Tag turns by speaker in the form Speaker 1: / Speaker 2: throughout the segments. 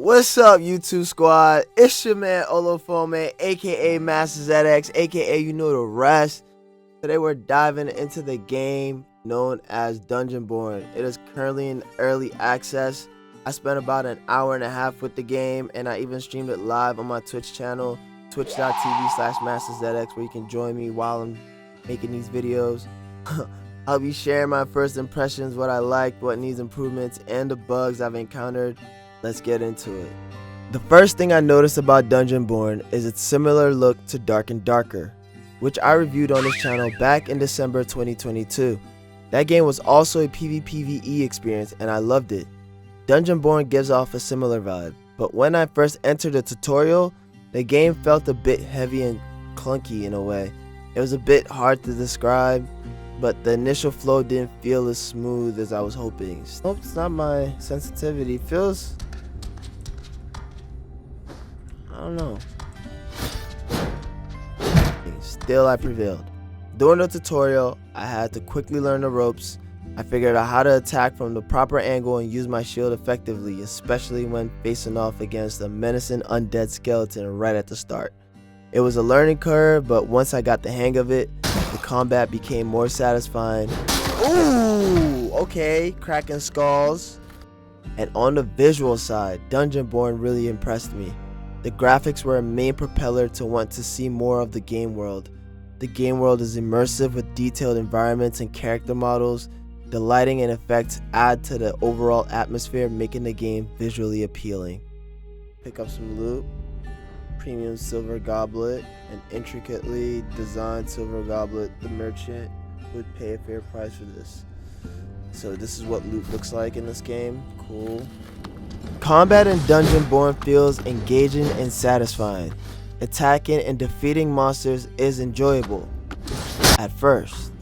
Speaker 1: What's up, YouTube squad? It's your man Olofome, aka MasterZedX, aka you know the rest. Today we're diving into the game known as Dungeonbourne. It is currently in early access. I spent about an hour and a half with the game, and I even streamed it live on my Twitch channel, twitch.tv/MasterZedX, where you can join me while I'm making these videos. I'll be sharing my first impressions, what I liked, what needs improvements, and the bugs I've encountered. Let's get into it. The first thing I noticed about Dungeonbourne is its similar look to Dark and Darker, which I reviewed on this channel back in December 2022. That game was also a PvPvE experience and I loved it. Dungeonbourne gives off a similar vibe, but when I first entered the tutorial, the game felt a bit heavy and clunky in a way. It was a bit hard to describe, but the initial flow didn't feel as smooth as I was hoping. Nope, it's not my sensitivity. It feels... I don't know. Still, I prevailed. During the tutorial, I had to quickly learn the ropes. I figured out how to attack from the proper angle and use my shield effectively, especially when facing off against a menacing undead skeleton right at the start. It was a learning curve, but once I got the hang of it, the combat became more satisfying. Ooh, okay, cracking skulls. And on the visual side, Dungeonbourne really impressed me. The graphics were a main propeller to want to see more of the game world. The game world is immersive with detailed environments and character models. The lighting and effects add to the overall atmosphere, making the game visually appealing. Pick up some loot. Premium silver goblet. An intricately designed silver goblet. The merchant would pay a fair price for this. So this is what loot looks like in this game. Cool. Combat in Dungeonbourne feels engaging and satisfying. Attacking and defeating monsters is enjoyable at first.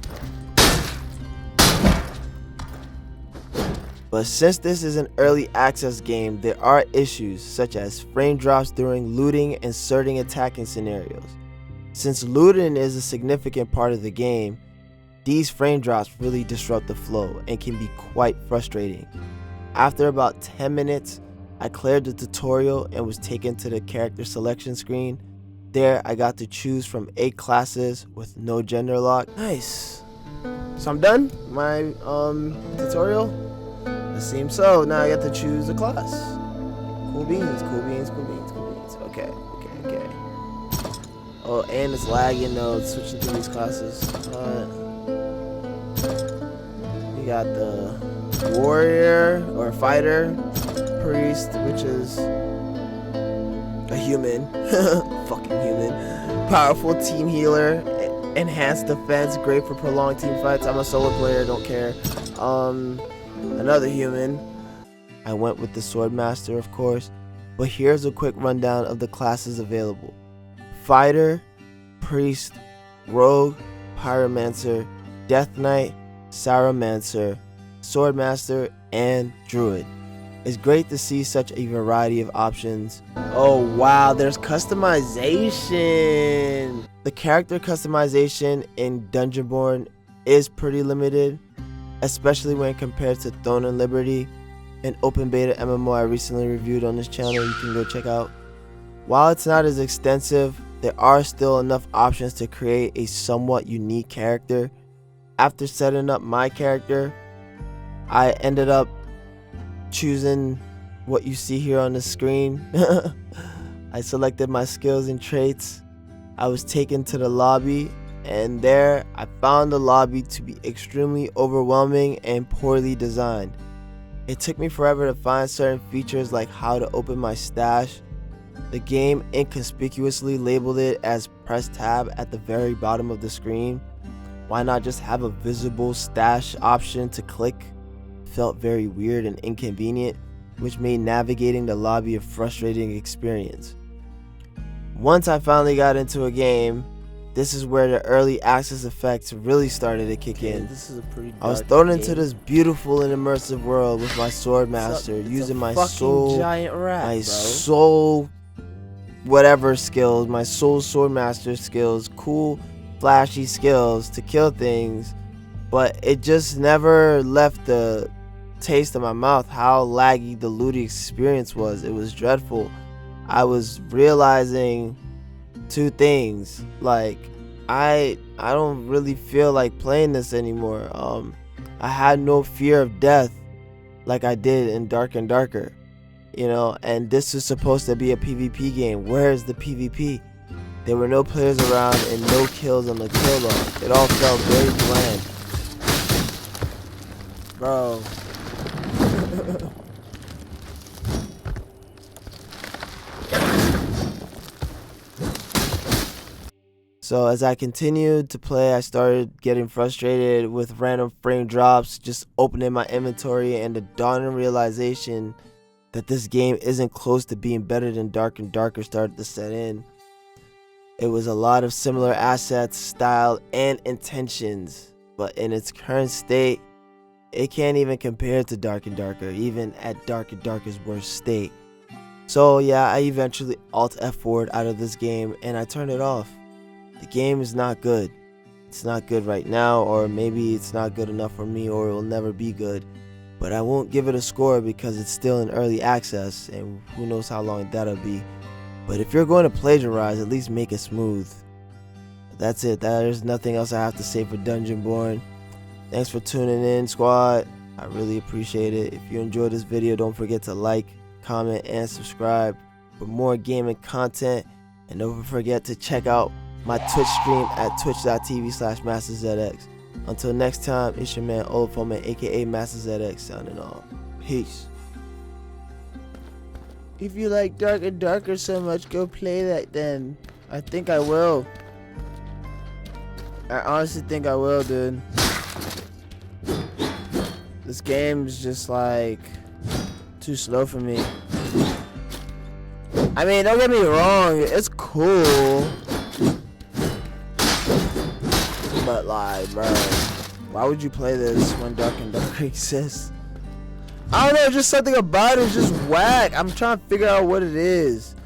Speaker 1: But since this is an early access game, there are issues such as frame drops during looting and certain attacking scenarios. Since looting is a significant part of the game, these frame drops really disrupt the flow and can be quite frustrating. After about 10 minutes, I cleared the tutorial and was taken to the character selection screen. There, I got to choose from 8 classes with no gender lock. Nice. So I'm done my tutorial. It seems so. Now I get to choose a class. Cool beans, cool beans, cool beans, cool beans. Okay. Oh, and it's lagging though. Switching through these classes. We got the warrior or fighter, priest, which is a human, fucking human, powerful team healer, enhanced defense, great for prolonged team fights. I'm a solo player, don't care. Another human. I went with the Swordmaster, of course, but here's a quick rundown of the classes available: fighter, priest, rogue, pyromancer, death knight, pyromancer, Swordmaster, and druid. It's great to see such a variety of options. Oh wow, there's customization! The character customization in Dungeonbourne is pretty limited, especially when compared to Throne and Liberty, an open beta MMO I recently reviewed on this channel you can go check out. While it's not as extensive, there are still enough options to create a somewhat unique character. After setting up my character, I ended up choosing what you see here on the screen. I selected my skills and traits. I was taken to the lobby, and there I found the lobby to be extremely overwhelming and poorly designed. It took me forever to find certain features like how to open my stash. The game inconspicuously labeled it as press tab at the very bottom of the screen. Why not just have a visible stash option to click? Felt very weird and inconvenient, which made navigating the lobby a frustrating experience. Once I finally got into a game, this is where the early access effects really started to kick in.
Speaker 2: This is a pretty dark
Speaker 1: I was thrown
Speaker 2: game.
Speaker 1: into this beautiful and immersive world with my Swordmaster, using my soul,
Speaker 2: giant rat,
Speaker 1: my
Speaker 2: bro.
Speaker 1: soul, whatever skills, my soul Swordmaster skills, cool, flashy skills to kill things, but it just never left the taste in my mouth how laggy the looting experience was. It was dreadful. I was realizing two things. Like, I don't really feel like playing this anymore. I had no fear of death like I did in Dark and Darker, you know, and this is supposed to be a PvP game. Where's the PvP? There were no players around and no kills on the kill log. It all felt very bland. Bro. So as I continued to play, I started getting frustrated with random frame drops, just opening my inventory, and the dawning realization that this game isn't close to being better than Dark and Darker started to set in. It was a lot of similar assets, style, and intentions, but in its current state, it can't even compare to Dark and Darker, even at Dark and Darker's worst state. So yeah, I eventually Alt F4'd out of this game and I turned it off. The game is not good. It's not good right now, or maybe it's not good enough for me, or it will never be good. But I won't give it a score because it's still in early access, and who knows how long that'll be. But if you're going to plagiarize, at least make it smooth. That's it. There's nothing else I have to say for Dungeonbourne. Thanks for tuning in, squad. I really appreciate it. If you enjoyed this video, don't forget to like, comment, and subscribe for more gaming content. And don't forget to check out my Twitch stream at twitch.tv/MasterZedX. Until next time, it's your man Olafoma, aka MasterZedX, signing off. Peace. If you like Dark and Darker so much, go play that then. I think I will. I honestly think I will, dude. This game is just like too slow for me. I mean, don't get me wrong, it's cool. But like, bro, why would you play this when Dark and Darker exists? I don't know, just something about it is just whack. I'm trying to figure out what it is.